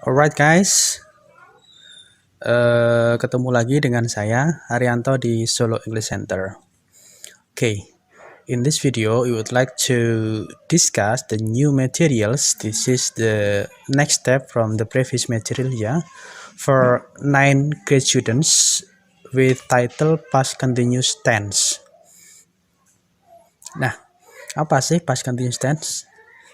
Alright guys, ketemu lagi dengan saya Haryanto di Solo English Center. Okay, in this video we would like to discuss the new materials. This is the next step from the previous material for 9 grade students with title Past Continuous Tense. Nah, apa sih Past Continuous Tense?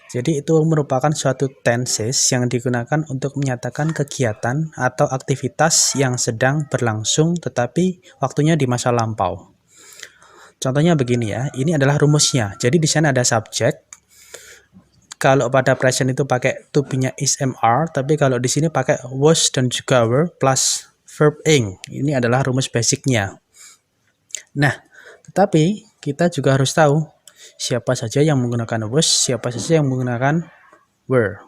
Jadi itu merupakan suatu tenses yang digunakan untuk menyatakan kegiatan atau aktivitas yang sedang berlangsung tetapi waktunya di masa lampau. Contohnya begini ya, ini adalah rumusnya. Jadi di sana ada subjek. Kalau pada present itu pakai to be-nya is MR, tapi kalau di sini pakai was dan juga were plus verb ing. Ini adalah rumus basicnya. Nah, tetapi kita juga harus tahu siapa saja yang menggunakan was, siapa saja yang menggunakan were.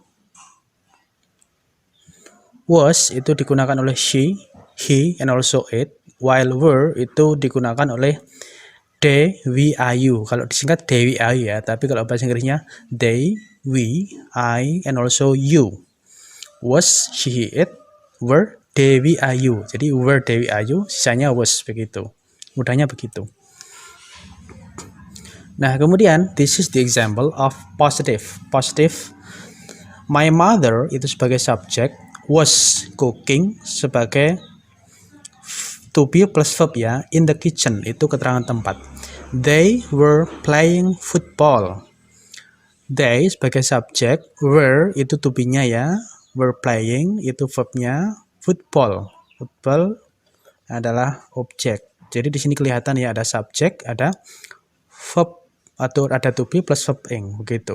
Was itu digunakan oleh she, he, and also it, while were itu digunakan oleh they, we, you. Kalau disingkat they, we, you ya, tapi kalau bahasa Inggrisnya they, we, I, and also you. Was, she, he, it, were, they, we, you. Jadi were, they, we, you, sisanya was, begitu. Mudahnya begitu. Nah, kemudian this is the example of positive. Positive, my mother itu sebagai subjek, was cooking sebagai to be plus verb ya, in the kitchen itu keterangan tempat. They were playing football. They sebagai subjek, were itu to be-nya ya, were playing itu verb-nya, football. Football adalah objek. Jadi di sini kelihatan ya ada subjek, ada verb atau ada to be plus verb ing begitu.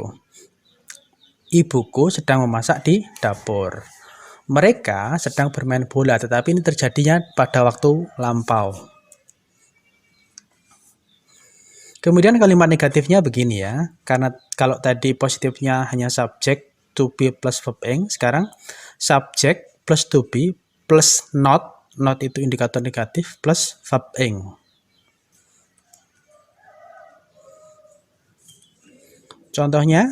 Ibuku sedang memasak di dapur. Mereka sedang bermain bola, tetapi ini terjadinya pada waktu lampau. Kemudian kalimat negatifnya begini ya, karena kalau tadi positifnya hanya subjek to be plus verb ing, sekarang subjek plus to be plus not itu indikator negatif plus verb ing. Contohnya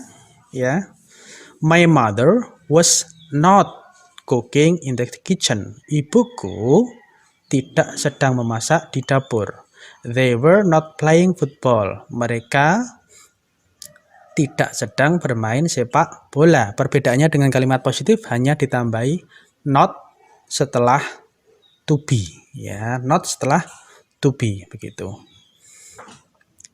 ya, my mother was not cooking in the kitchen. Ibuku tidak sedang memasak di dapur. They were not playing football. Mereka tidak sedang bermain sepak bola. Perbedaannya dengan kalimat positif hanya ditambahi not setelah to be ya, not setelah to be begitu.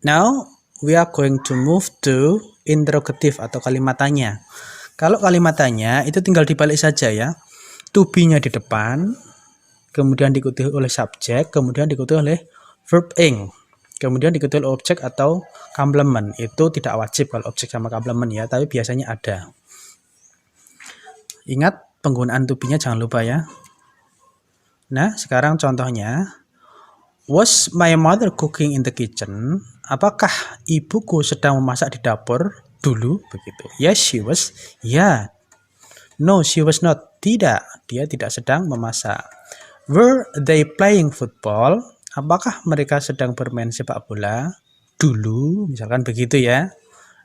Now we are going to move to interrogative atau kalimat tanya. Kalau kalimat tanya itu tinggal dibalik saja ya. To be-nya di depan, kemudian diikuti oleh subjek, kemudian diikuti oleh verb ing, kemudian diikuti oleh objek atau complement. Itu tidak wajib kalau objek sama complement ya, tapi biasanya ada. Ingat penggunaan to be-nya jangan lupa ya. Nah, sekarang contohnya, was my mother cooking in the kitchen? Apakah ibuku sedang memasak di dapur dulu? Begitu. Yes, she was. Ya. No, she was not. Tidak, dia tidak sedang memasak. Were they playing football? Apakah mereka sedang bermain sepak bola dulu? Misalkan begitu ya.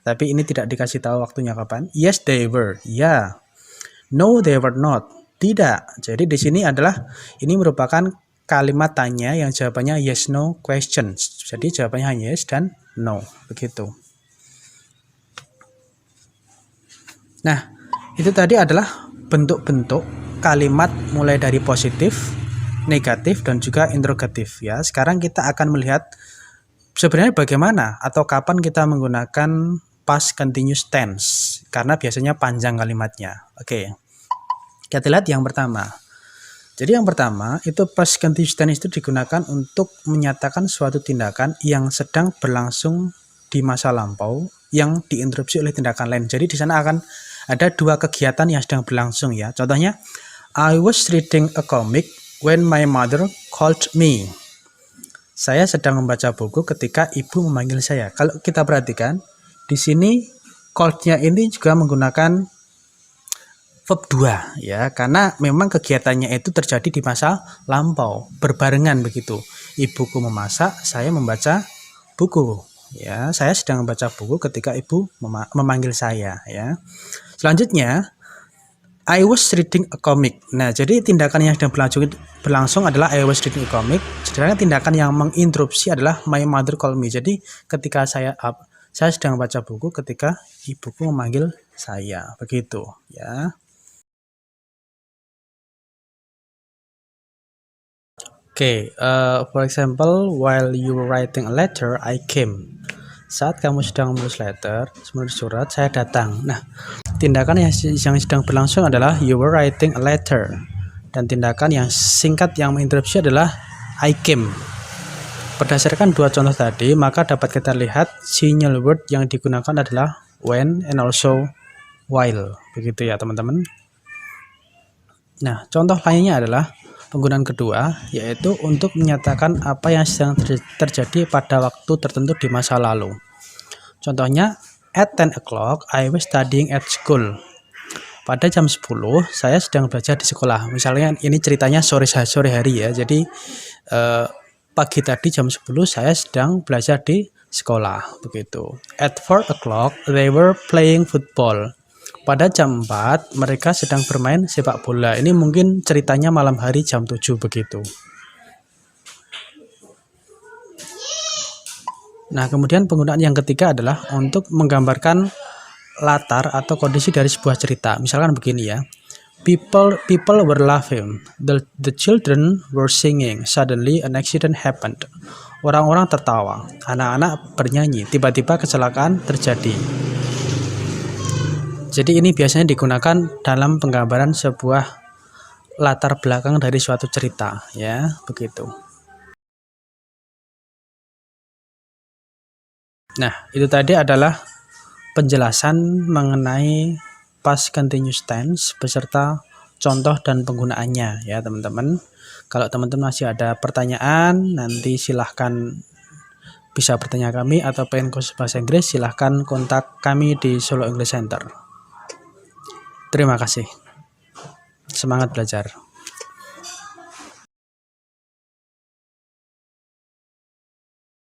Tapi ini tidak dikasih tahu waktunya kapan. Yes, they were. Ya. No, they were not. Tidak. Jadi di sini adalah ini merupakan kalimat tanya yang jawabannya yes no questions. Jadi jawabannya hanya yes dan no, begitu. Nah, itu tadi adalah bentuk-bentuk kalimat mulai dari positif, negatif dan juga interrogatif ya. Sekarang kita akan melihat sebenarnya bagaimana atau kapan kita menggunakan past continuous tense karena biasanya panjang kalimatnya. Oke. Kita lihat yang pertama. Jadi yang pertama itu past continuous tense itu digunakan untuk menyatakan suatu tindakan yang sedang berlangsung di masa lampau yang diinterupsi oleh tindakan lain. Jadi di sana akan ada dua kegiatan yang sedang berlangsung ya. Contohnya, I was reading a comic when my mother called me. Saya sedang membaca buku ketika ibu memanggil saya. Kalau kita perhatikan, di sini called-nya ini juga menggunakan verb 2 ya, karena memang kegiatannya itu terjadi di masa lampau, berbarengan begitu. Ibuku memasak, saya membaca buku. Ya, saya sedang membaca buku ketika ibu memanggil saya ya. Selanjutnya I was reading a comic. Nah, jadi tindakan yang sedang berlangsung adalah I was reading a comic. Sedangkan tindakan yang menginterupsi adalah my mother called me. Jadi ketika saya sedang baca buku ketika ibuku memanggil saya. Begitu, ya. Oke, for example, while you were writing a letter, I came. Saat kamu sedang menulis surat, saya datang. Nah, tindakan yang sedang berlangsung adalah you were writing a letter. Dan tindakan yang singkat yang menginterupsi adalah I came. Berdasarkan dua contoh tadi, maka dapat kita lihat sinyal word yang digunakan adalah when and also while. Begitu ya teman-teman. Nah, contoh lainnya adalah penggunaan kedua, yaitu untuk menyatakan apa yang sedang terjadi pada waktu tertentu di masa lalu. Contohnya, at 10 o'clock, I was studying at school. Pada jam 10, saya sedang belajar di sekolah. Misalnya ini ceritanya sore hari ya. Jadi pagi tadi jam 10 saya sedang belajar di sekolah. Begitu. At 4 o'clock, they were playing football. Pada jam 4, mereka sedang bermain sepak bola. Ini mungkin ceritanya malam hari jam 7 begitu. Nah, kemudian penggunaan yang ketiga adalah untuk menggambarkan latar atau kondisi dari sebuah cerita. Misalkan begini ya. People were laughing. The children were singing. Suddenly an accident happened. Orang-orang tertawa. Anak-anak bernyanyi. Tiba-tiba kecelakaan terjadi. Jadi ini biasanya digunakan dalam penggambaran sebuah latar belakang dari suatu cerita, ya, begitu. Nah, itu tadi adalah penjelasan mengenai past continuous tense beserta contoh dan penggunaannya, ya, teman-teman. Kalau teman-teman masih ada pertanyaan, nanti silahkan bisa bertanya kami, atau pengen kursus bahasa Inggris, silahkan kontak kami di Solo English Center. Terima kasih. Semangat belajar.